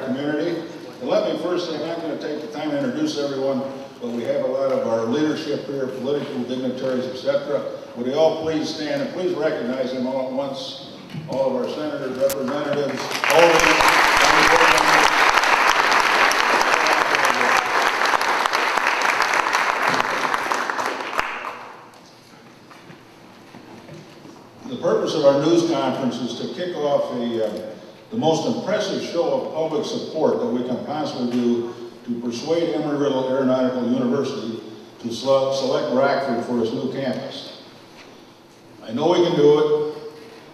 community. And let me first say, I'm not going to take the time to introduce everyone, but we have a lot of our leadership here, political dignitaries, etc. Would they all please stand and please recognize them all at once, all of our senators, representatives, all of them. The purpose of our news conference is to kick off the most impressive show of public support that we can possibly do to persuade Embry-Riddle Aeronautical University to select Rockford for its new campus. I know we can do it.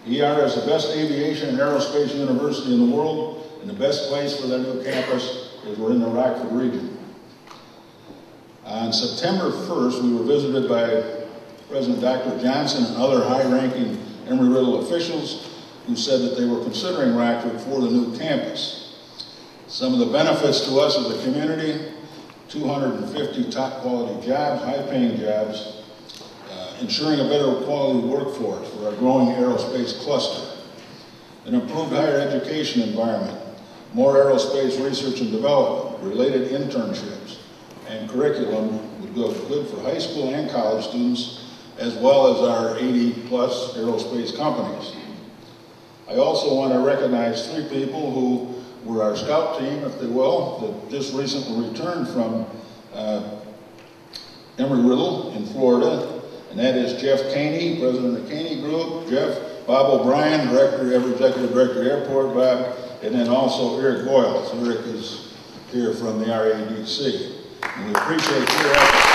ER is the best aviation and aerospace university in the world, and the best place for their new campus is we're in the Rockford region. On September 1st, we were visited by President Dr. Johnson and other high-ranking Embry-Riddle officials who said that they were considering Rockford for the new campus. Some of the benefits to us as a community: 250 top-quality jobs, high-paying jobs, ensuring a better quality workforce for our growing aerospace cluster, an improved higher education environment, more aerospace research and development, related internships, and curriculum would go good for high school and college students, as well as our 80-plus aerospace companies. I also want to recognize 3 people who were our scout team, if they will, that just recently returned from Embry-Riddle in Florida, and that is Jeff Caney, president of the Caney Group, Bob O'Brien, executive director of Airport, Bob, and then also Eric Boyle. So Eric is here from the RADC, and we appreciate your efforts.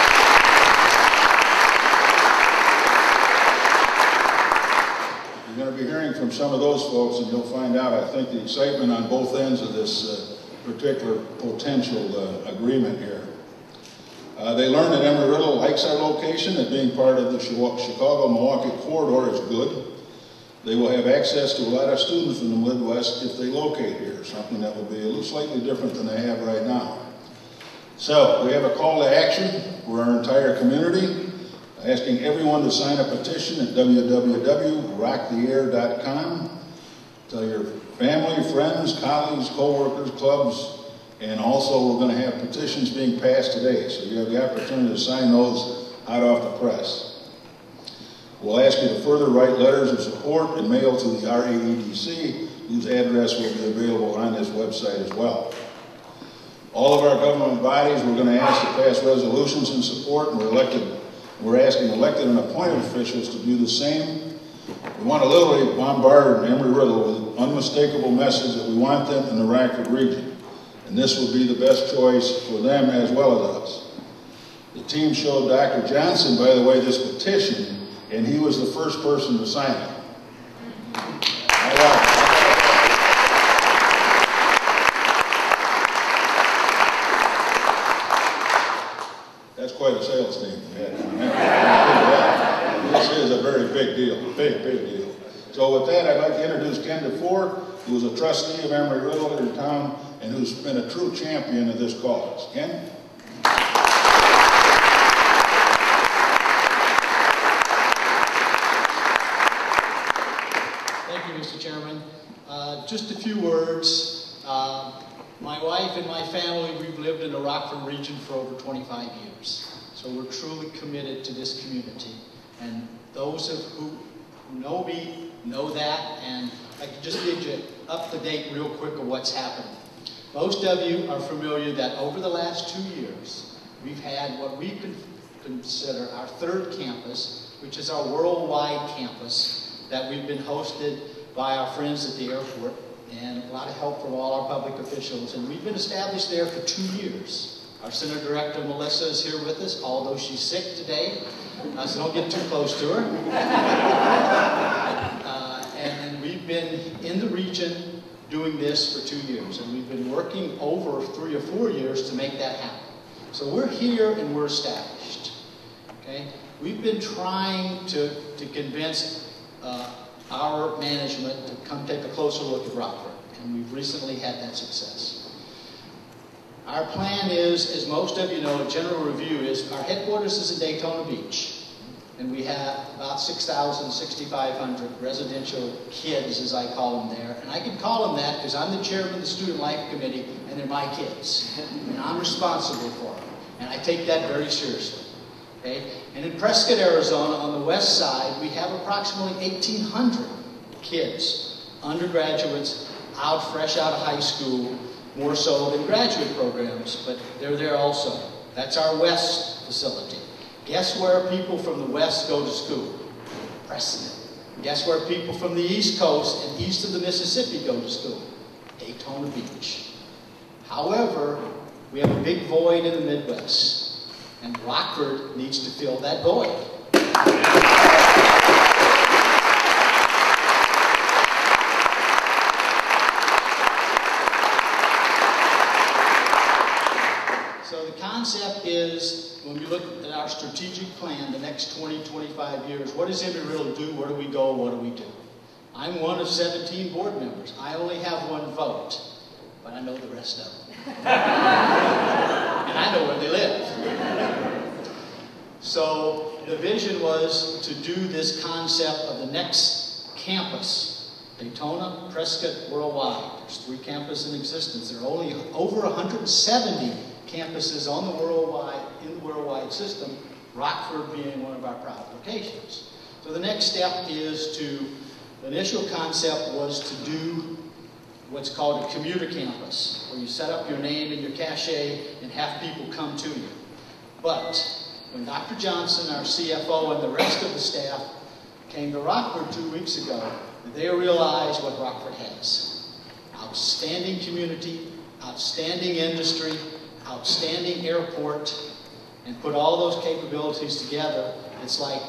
You're going to be hearing from some of those folks, and you'll find out, I think, the excitement on both ends of this particular potential agreement here. They learned that Embry-Riddle likes our location, that being part of the Chicago-Milwaukee corridor is good. They will have access to a lot of students from the Midwest if they locate here, something that will be a little slightly different than they have right now. So we have a call to action for our entire community, asking everyone to sign a petition at www.rocktheair.com. Tell your family, friends, colleagues, co-workers, clubs, and also we're going to have petitions being passed today, so you have the opportunity to sign those hot off the press. We'll ask you to further write letters of support and mail to the RADC, whose address will be available on this website as well. All of our government bodies we're going to ask to pass resolutions in support, and we're asking elected and appointed officials to do the same. We want to literally bombard Embry-Riddle with unmistakable message that we want them in the Rockford region. And this will be the best choice for them as well as us. The team showed Dr. Johnson, by the way, this petition, and he was the first person to sign it. That's quite a sales team. This is a very big deal, big deal. So with that, I'd like to introduce Ken DeFore, who is a trustee of Embry-Riddle here in town, and who's been a true champion of this cause. Ken? Thank you, Mr. Chairman. Just a few words. My wife and my family, we've lived in the Rockford region for over 25 years. So we're truly committed to this community. And those who know me know that, and I can just get you up to date real quick of what's happened. Most of you are familiar that over the last 2 years, we've had what we consider our 3rd campus, which is our worldwide campus that we've been hosted by our friends at the airport, and a lot of help from all our public officials. And we've been established there for 2 years. Our Center Director, Melissa, is here with us, although she's sick today, so don't get too close to her. And we've been in the region doing this for 2 years, and we've been working over 3 or 4 years to make that happen. So we're here and we're established. Okay? We've been trying to convince our management to come take a closer look at Rockford, and we've recently had that success. Our plan is, as most of you know, a general review is our headquarters is in Daytona Beach. and we have about 6,000, 6,500 residential kids, as I call them there. And I can call them that because I'm the chairman of the Student Life Committee, and they're my kids. And I'm responsible for them. And I take that very seriously. Okay? And in Prescott, Arizona, on the west side, we have approximately 1,800 kids, undergraduates, fresh out of high school, more so than graduate programs, but they're there also. That's our west facility. Guess where people from the west go to school? Prescott. Guess where people from the East Coast and east of the Mississippi go to school? Daytona Beach. However, we have a big void in the Midwest, and Rockford needs to fill that void. So the concept is, when we look at our strategic plan, the next 20, 25 years, what does Embry-Riddle do? Where do we go? What do we do? I'm one of 17 board members. I only have one vote, but I know the rest of them. And I know where they live. So the vision was to do this concept of the next campus, Daytona, Prescott, worldwide. There's 3 campuses in existence. There are only over 170 campuses on the worldwide system, Rockford being one of our proud locations. So the next step is the initial concept was to do what's called a commuter campus, where you set up your name and your cachet and have people come to you. But when Dr. Johnson, our CFO, and the rest of the staff came to Rockford 2 weeks ago, they realized what Rockford has. Outstanding community, outstanding industry, outstanding airport, and put all those capabilities together. It's like,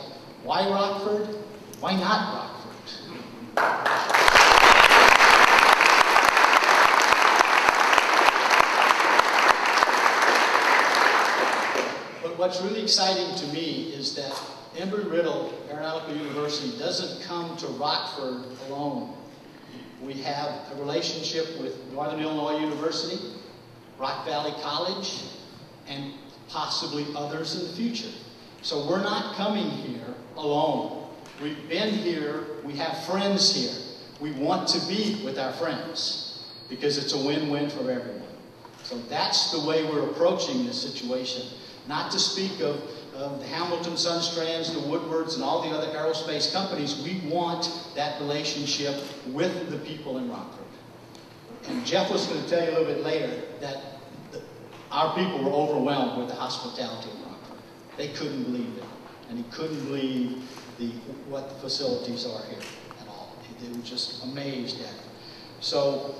why Rockford? Why not Rockford? But what's really exciting to me is that Embry-Riddle Aeronautical University doesn't come to Rockford alone. We have a relationship with Northern Illinois University, Rock Valley College, and possibly others in the future. So we're not coming here alone. We've been here, we have friends here. We want to be with our friends because it's a win-win for everyone. So that's the way we're approaching this situation. Not to speak of the Hamilton Sunstrands, the Woodwards, and all the other aerospace companies. We want that relationship with the people in Rockford. And Jeff was going to tell you a little bit later that our people were overwhelmed with the hospitality in Rockford. They couldn't believe it. And he couldn't believe what the facilities are here at all. They were just amazed at it. So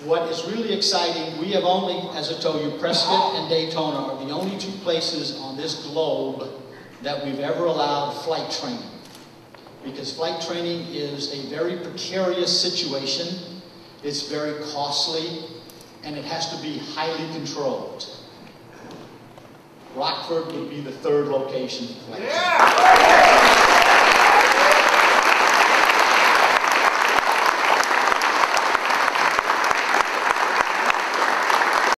what is really exciting, we have only, as I told you, Prescott and Daytona are the only 2 places on this globe that we've ever allowed flight training. Because flight training is a very precarious situation. It's very costly, and it has to be highly controlled. Rockford would be the 3rd location for flight training.